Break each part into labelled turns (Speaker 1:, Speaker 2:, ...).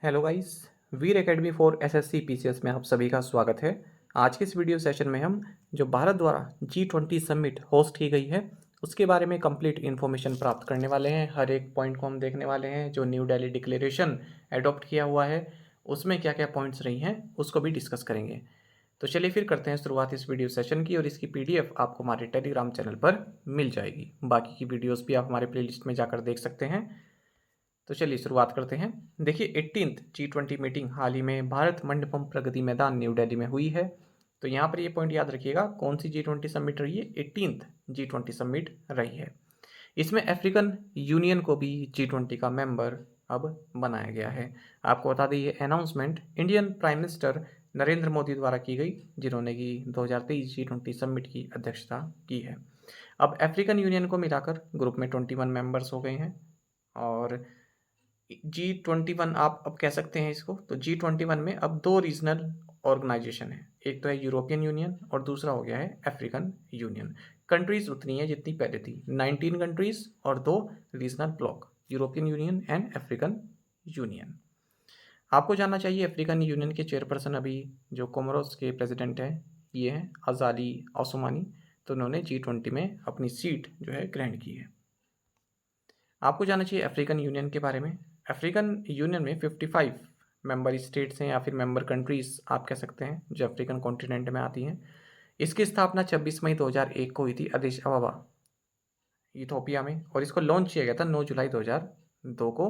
Speaker 1: Hello guys, Veer academy for SSC PCS में आप सभी का स्वागत है। आज के इस वीडियो सेशन में हम जो भारत द्वारा G20 समिट होस्ट की गई है उसके बारे में कंप्लीट इन्फॉर्मेशन प्राप्त करने वाले हैं। हर एक पॉइंट को हम देखने वाले हैं। जो न्यू दिल्ली डिक्लेरेशन एडॉप्ट किया हुआ है उसमें क्या क्या पॉइंट्स रही हैं उसको भी डिस्कस करेंगे। तो चलिए फिर करते हैं शुरुआत इस वीडियो सेशन की, और इसकी पीडीएफ आपको हमारे टेलीग्राम चैनल पर मिल जाएगी। बाकी की वीडियोस भी आप हमारे प्लेलिस्ट में जाकर देख सकते हैं। तो चलिए शुरुआत करते हैं। देखिए 18th G20 मीटिंग हाल ही में भारत मंडपम प्रगति मैदान न्यू दिल्ली में हुई है। तो यहाँ पर ये पॉइंट याद रखिएगा, कौन सी G20 समिट रही है? 18th G20 समिट रही है। इसमें अफ्रीकन यूनियन को भी G20 का मेंबर अब बनाया गया है। आपको बता दें ये announcement Indian prime minister Narendra Modi द्वारा की गई, जिन्होंने कि 2023 G20 समिट की अध्यक्षता की है। अब अफ्रीकन यूनियन को मिलाकर ग्रुप में 21 मेंबर्स हो गए हैं। और G21 आप अब कह सकते हैं इसको। तो G21 में अब दो रीजनल ऑर्गेनाइजेशन है, एक तो है यूरोपियन यूनियन और दूसरा हो गया है अफ्रीकन यूनियन। कंट्रीज उतनी है जितनी पहले थी, 19 कंट्रीज और दो regional block, European union and African union. आपको जानना चाहिए अफ्रीकन यूनियन के चेयरपर्सन अभी जो कोमोरोस के प्रेसिडेंट हैं ये हैं अजाली ओसमानी। तो उन्होंने G20 में अपनी सीट जो है ग्रहण की है। आपको जानना चाहिए अफ्रीकन यूनियन के बारे में। अफ्रीकन यूनियन में 55 मेंबर स्टेट्स हैं या फिर मेंबर कंट्रीज आप कह सकते हैं, जो अफ्रीकन कॉन्टिनेंट में आती हैं। इसकी स्थापना 26 मई 2001 को हुई थी अदीस अबाबा, इथोपिया में, और इसको लॉन्च किया गया था 9 जुलाई 2002 को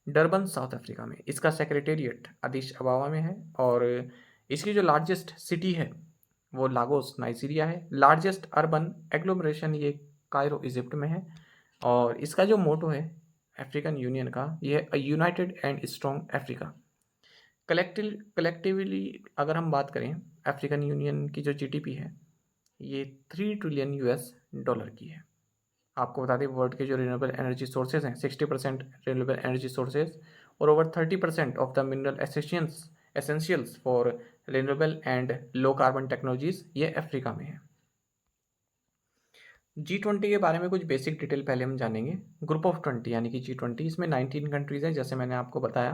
Speaker 1: डरबन, साउथ अफ्रीका में। इसका सेक्रेटेरिएट अदीस अबाबा में है, और इसकी जो लार्जेस्ट सिटी है वो लागोस नाइजीरिया है। लार्जेस्ट अर्बन एग्लोमरेशन ये कायरो इजिप्ट में है। और इसका जो मोटो है अफ्रीकन यूनियन का, ये है United and strong Africa. Collectively अगर हम बात करें अफ्रीकन यूनियन की जो जीडीपी है ये 3 ट्रिलियन यूएस डॉलर की है। आपको बता दें वर्ल्ड के जो रिन्यूएबल एनर्जी सोर्सेज हैं 60% रिन्यूएबल एनर्जी सोर्सेज, और over 30% of the mineral essentials for renewable and low carbon technologies ये अफ्रीका में है। G20 के बारे में कुछ बेसिक डिटेल पहले हम जानेंगे। ग्रुप ऑफ 20 यानी कि G20, इसमें 19 कंट्रीज़ हैं जैसे मैंने आपको बताया।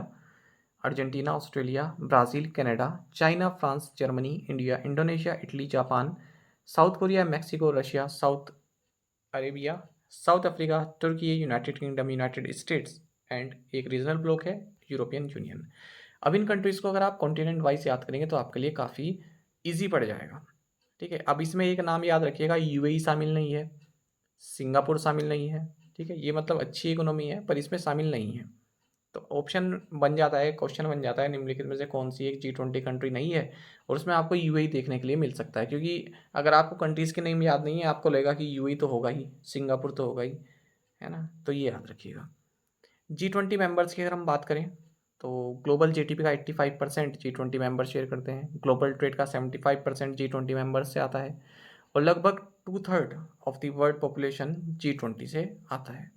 Speaker 1: Argentina, Australia, Brazil, Canada, China, France, Germany, India, Indonesia, Italy, Japan, South Korea, Mexico, Russia, South Arabia, South Africa, तुर्की, United Kingdom, United States and एक रीजनल ब्लॉक है यूरोपियन यूनियन। अब इन कंट्रीज़ को अगर आप कॉन्टिनेंट वाइज याद करेंगे तो आपके लिए काफ़ी ईजी पड़ जाएगा। ठीक है, अब इसमें एक नाम याद रखिएगा, यूएई शामिल नहीं है, सिंगापुर शामिल नहीं है। ठीक है, ये मतलब अच्छी इकोनॉमी है पर इसमें शामिल नहीं है। तो ऑप्शन बन जाता है, क्वेश्चन बन जाता है निम्नलिखित में से कौन सी एक G20 कंट्री नहीं है, और उसमें आपको यूएई देखने के लिए मिल सकता है। क्योंकि अगर आपको कंट्रीज़ के नेम याद नहीं है आपको लगेगा कि यूएई तो होगा ही, सिंगापुर तो होगा ही, है ना। तो ये याद रखिएगा। G20 मेंबर्स की अगर हम बात करें तो ग्लोबल जीडीपी का 85% G20 मेंबर शेयर करते हैं। ग्लोबल ट्रेड का 75% G20 मेंबर्स से आता है, और लगभग 2/3 of the world population G20 से आता है।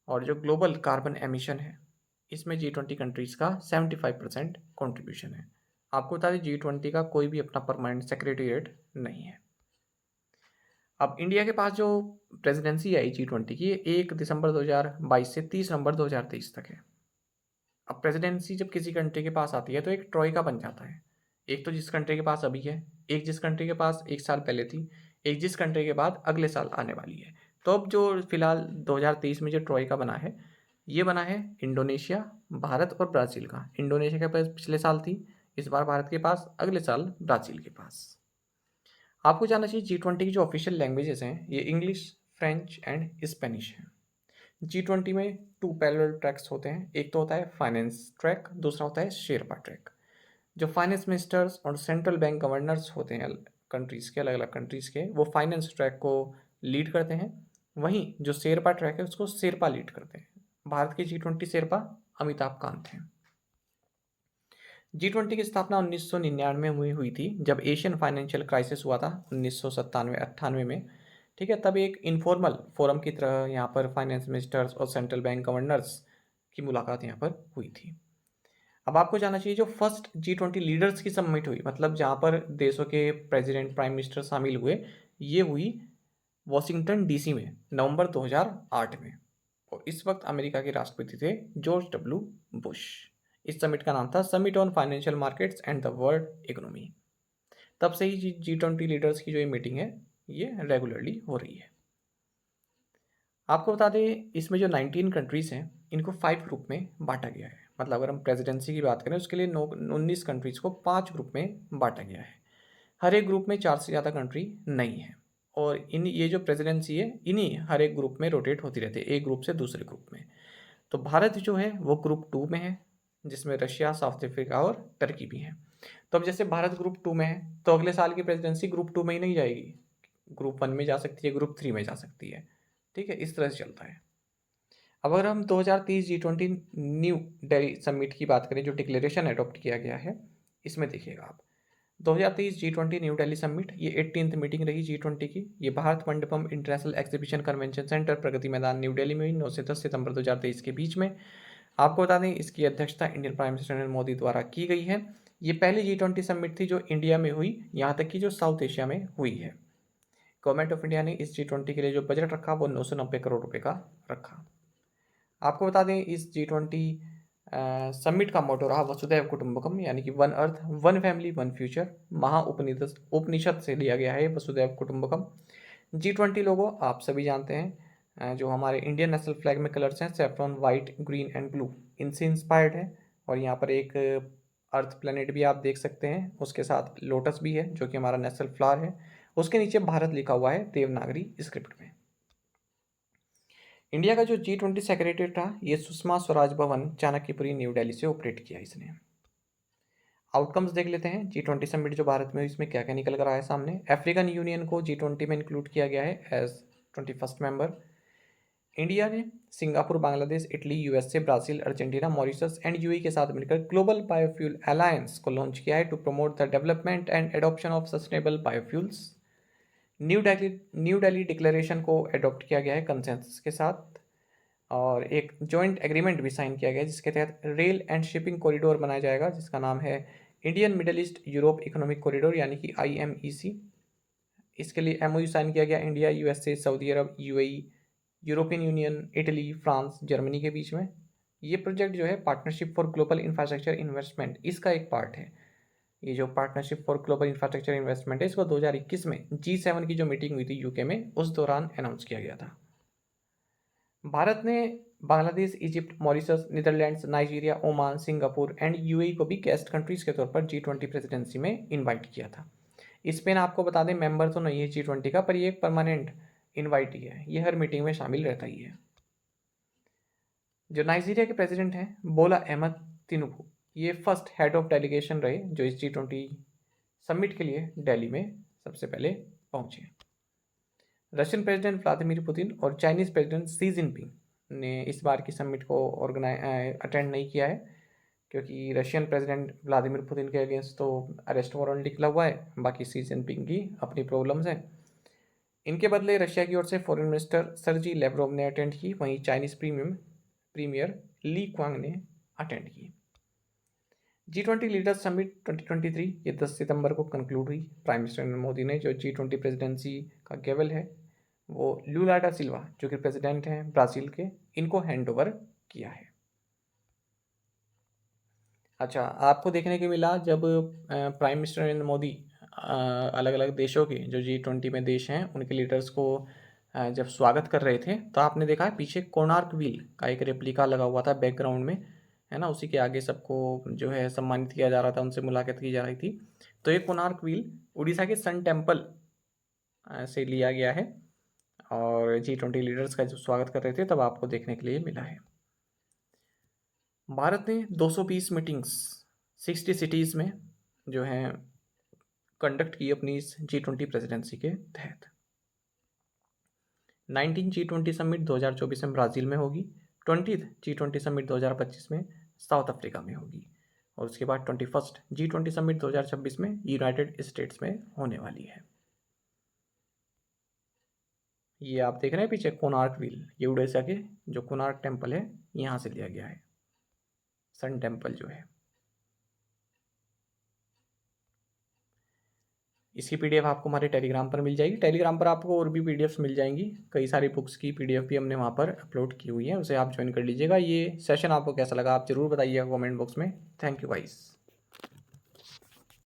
Speaker 1: और जो ग्लोबल कार्बन एमिशन है इसमें G20 कंट्रीज़ का 75% कॉन्ट्रीब्यूशन है। आपको बता दें G20 का कोई भी अपना परमानेंट सेक्रेटेरिएट नहीं है। अब इंडिया के पास जो प्रेसिडेंसी आई G20 की 1 दिसंबर 2022 से 30 नवंबर 2023 तक है। अब प्रेसिडेंसी जब किसी कंट्री के पास आती है तो एक ट्रॉइका बन जाता है। एक तो जिस कंट्री के पास अभी है, एक जिस कंट्री के पास एक साल पहले थी, एक जिस कंट्री के बाद अगले साल आने वाली है। तो अब जो फिलहाल 2023 में जो ट्रॉइका बना है ये बना है इंडोनेशिया, भारत और ब्राज़ील का। इंडोनेशिया के पास पिछले साल थी, इस बार भारत के पास, अगले साल ब्राज़ील के पास। आपको जानना चाहिए G20 की जो ऑफिशियल लैंग्वेजेस हैं ये इंग्लिश, फ्रेंच एंड स्पेनिश हैं। G20 में 2 पैरेलल ट्रैक्स होते हैं, एक तो होता है फाइनेंस ट्रैक, दूसरा होता है शेरपा ट्रैक। जो फाइनेंस मिनिस्टर्स और सेंट्रल बैंक गवर्नर्स होते हैं कंट्रीज़ के, अलग अलग कंट्रीज़ के, वो फाइनेंस ट्रैक को लीड करते हैं। वहीं जो शेरपा ट्रैक है उसको शेरपा लीड करते हैं। भारत के G20 शेरपा अमिताभ कांत हैं। G20 की स्थापना 1999 में हुई थी, जब एशियन फाइनेंशियल क्राइसिस हुआ था 1997-98 में। ठीक है, तब एक इनफॉर्मल फोरम की तरह यहाँ पर फाइनेंस मिनिस्टर्स और सेंट्रल बैंक गवर्नर्स की मुलाकात यहाँ पर हुई थी। अब आपको जानना चाहिए जो फर्स्ट G20 लीडर्स की समिट हुई, मतलब जहाँ पर देशों के प्रेसिडेंट, प्राइम मिनिस्टर शामिल हुए, ये हुई वॉशिंगटन डीसी में नवंबर 2008 में। और इस वक्त अमेरिका के राष्ट्रपति थे जॉर्ज डब्ल्यू बुश। इस समिट का नाम था summit on financial markets and the world economy. तब से ही G20 लीडर्स की जो ये मीटिंग है ये रेगुलरली हो रही है। आपको बता दें इसमें जो 19 कंट्रीज़ हैं इनको 5 ग्रुप में बांटा गया है। मतलब अगर हम प्रेसिडेंसी की बात करें उसके लिए 19 कंट्रीज़ को 5 ग्रुप में बांटा गया है। हर एक ग्रुप में 4 से ज़्यादा कंट्री नहीं है और इन ये जो प्रेसिडेंसी है इन्हीं हर एक ग्रुप में रोटेट होती रहती है, एक ग्रुप से दूसरे ग्रुप में। तो भारत जो है वो ग्रुप 2 में है, जिसमें रशिया, साउथ अफ्रीका और टर्की भी हैं। तो अब जैसे भारत ग्रुप 2 में है तो अगले साल की प्रेसिडेंसी ग्रुप 2 में ही नहीं जाएगी, ग्रुप 1 में जा सकती है, ग्रुप 3 में जा सकती है। ठीक है, इस तरह से चलता है। अब अगर हम 2030 G20 न्यू दिल्ली समिट की बात करें जो डिक्लेरेशन अडॉप्ट किया गया है, इसमें देखिएगा आप 2023 G20 न्यू दिल्ली समिट ये 18th मीटिंग रही G20 की। ये Bharat Mandapam international exhibition convention centre Pragati Maidan New Delhi में हुई 9 से 10 सितंबर 2023 के बीच में। आपको बता दें इसकी अध्यक्षता Indian prime minister Narendra Modi द्वारा की गई है। ये पहली G20 समिट थी जो इंडिया में हुई, यहाँ तक कि जो साउथ एशिया में हुई है। गवर्नमेंट ऑफ इंडिया ने इस G20 के लिए जो बजट रखा वो 990 करोड़ रुपए का रखा। आपको बता दें इस G20 समिट का मोटो रहा वसुधैव कुटुंबकम, यानी कि one earth one family one future. महा उपनिषद से लिया गया है वसुधैव कुटुंबकम। G20 लोगो आप सभी जानते हैं, जो हमारे इंडियन नेशनल फ्लैग में कलर्स हैं saffron, white, green and blue, इनसे इंस्पायर्ड है। और यहाँ पर एक अर्थ प्लेनेट भी आप देख सकते हैं, उसके साथ लोटस भी है जो कि हमारा नेशनल फ्लावर है। उसके नीचे भारत लिखा हुआ है देवनागरी स्क्रिप्ट में। इंडिया का जो G20 सेक्रेटरी था ये सुषमा स्वराज भवन चाणक्यपुरी न्यू दिल्ली से ऑपरेट किया इसने। आउटकम्स देख लेते हैं G20 समिट जो भारत में हुई इसमें क्या क्या निकल कर आया सामने। अफ्रीकन यूनियन को G20 में इंक्लूड किया गया है एज 21st मेंबर। इंडिया ने Singapore, Bangladesh, Italy, USA, Brazil, Argentina, Mauritius and UAE के साथ मिलकर ग्लोबल बायोफ्यूल अलायंस को लॉन्च किया है to promote the development and adoption of sustainable biofuels. New Delhi declaration को एडॉप्ट किया गया है कंसेंसस के साथ और एक जॉइंट एग्रीमेंट भी साइन किया गया है जिसके तहत रेल एंड शिपिंग कॉरिडोर बनाया जाएगा जिसका नाम है Indian Middle East Europe economic corridor यानी कि IMEC। इसके लिए MOU साइन किया गया India, USA, Saudi Arabia, UAE, European Union, Italy, France, Germany के बीच में। ये प्रोजेक्ट जो है partnership for global infrastructure investment इसका एक पार्ट है। ये जो partnership for global infrastructure investment है इसको 2021 में G7 की जो मीटिंग हुई थी यूके में उस दौरान अनाउंस किया गया था। भारत ने Bangladesh, Egypt, Mauritius, Netherlands, Nigeria, Oman, Singapore and UAE को भी गेस्ट कंट्रीज के तौर पर G20 प्रेसिडेंसी में इनवाइट किया था। स्पेन आपको बता दें मेंबर तो नहीं है G20 का, पर ये एक परमानेंट इनवाइटी है, ये हर मीटिंग में शामिल रहता ही है। जो नाइजीरिया के प्रेसिडेंट हैं बोला अहमद तिनुबू, ये फर्स्ट हेड ऑफ डेलीगेशन रहे जो इस G20 समिट के लिए दिल्ली में सबसे पहले पहुंचे। रशियन प्रेसिडेंट व्लादिमीर पुतिन और चाइनीज़ प्रेसिडेंट शी जिनपिंग ने इस बार की समिट को अटेंड नहीं किया है क्योंकि रशियन प्रेसिडेंट व्लादिमीर पुतिन के अगेंस्ट तो अरेस्ट वारंट निकला हुआ है, बाकी शी जिनपिंग की अपनी प्रॉब्लम्स हैं। इनके बदले रशिया की ओर से फॉरेन मिनिस्टर सर्जी लेवरोव ने अटेंड की, वहीं चाइनीज़ प्रीमियर ली क्वांग ने अटेंड की। G20 लीडर्स समिट 2023 ये 10 सितंबर को कंक्लूड हुई। प्राइम मिनिस्टर नरेंद्र मोदी ने जो G20 प्रेसिडेंसी का गेवल है वो लुला डा सिल्वा जो कि प्रेसिडेंट हैं ब्राज़ील के, इनको हैंड ओवर किया है। अच्छा, आपको देखने को मिला जब प्राइम मिनिस्टर नरेंद्र मोदी अलग अलग देशों के जो G20 में देश हैं उनके लीडर्स को जब स्वागत कर रहे थे तो आपने देखा है पीछे कोणार्क व्हील का एक रेप्लिका लगा हुआ था बैकग्राउंड में, है ना। उसी के आगे सबको जो है सम्मानित किया जा रहा था, उनसे मुलाकात की जा रही थी। तो ये कोणार्क व्हील उड़ीसा के सन टेम्पल से लिया गया है और G20 लीडर्स का जो स्वागत कर रहे थे तब आपको देखने के लिए मिला है। भारत ने 220 मीटिंग्स 60 सिटीज़ में जो हैं कंडक्ट की अपनी इस G20 प्रेसिडेंसी के तहत। 19 G20 समिट 2024 में ब्राज़ील में होगी, 20th G20 समिट 2025 में साउथ अफ्रीका में होगी और उसके बाद 21st G20 समिट 2026 में यूनाइटेड स्टेट्स में होने वाली है। ये आप देख रहे हैं पीछे कोणार्क व्हील, ये उड़ीसा के जो कोणार्क टेम्पल है यहाँ से लिया गया है, सन टेम्पल जो है। इसकी पीडीएफ आपको हमारे टेलीग्राम पर मिल जाएगी। टेलीग्राम पर आपको और भी पीडीएफ्स मिल जाएंगी, कई सारी बुक्स की पीडीएफ भी हमने वहाँ पर अपलोड की हुई है, उसे आप ज्वाइन कर लीजिएगा। ये सेशन आपको कैसा लगा आप ज़रूर बताइएगा कमेंट बॉक्स में। Thank you guys.